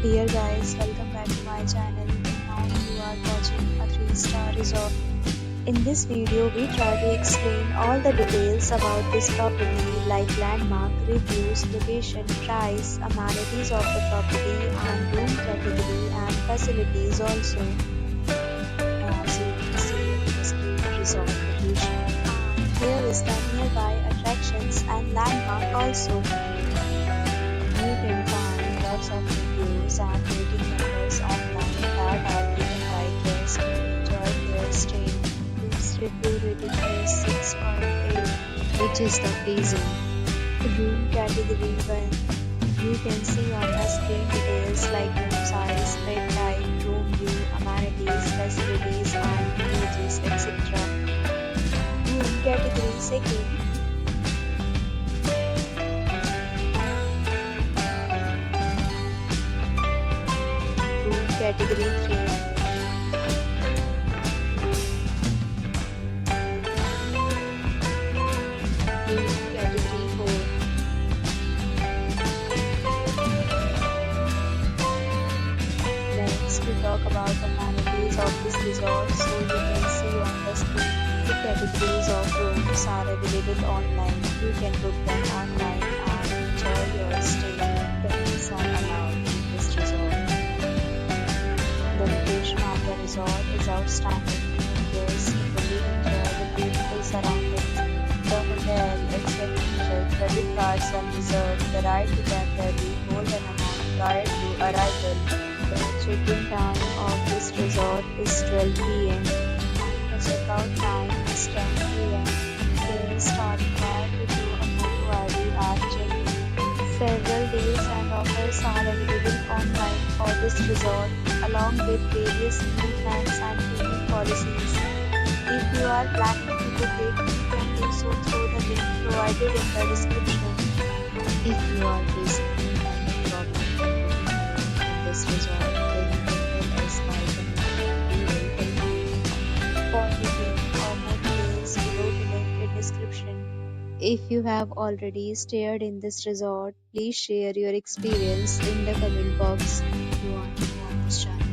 Dear guys, welcome back to my channel. Now you are watching a 3-star resort. In this video, we try to explain all the details about this property like landmark, reviews, location, price, amenities of the property and room category and facilities also. As you can see in this great resort location. And here is the nearby attractions and landmark also. You can find lots of reviews and rating numbers online that are given by guests who enjoy their stay. This review rating is 6.8, which is the pleasing. Room category 1. You can see on the screen details like room size, bed type, room view, amenities, facilities and images, etc. Room category 2. Category 3. Category 4. Next, we talk about the amenities of this resort. So you can see on the screen the categories of rooms are available online. You can book them online and enjoy your stay. Pets are allowed in this resort. The location of the resort is outstanding. Guests fully enjoy the beautiful surroundings. The hotel accepts major credit cards and reserves the right to temporarily hold an amount prior to arrival. The check-in time of this resort is 12 p.m. and the check-out time is 10 p.m. Guests are required to do a photo ID at check-in. Several deals and offers are available online for this resort, along with various meal plans and payment policies. If you are planning to book it, you can do so through the link provided in the description. If you are facing any problem in this resort, then you can tell us by commenting. We will help you. For booking or more details, below the link in description. If you have already stayed in this resort, please share your experience in the comment box. If you want to watch this channel.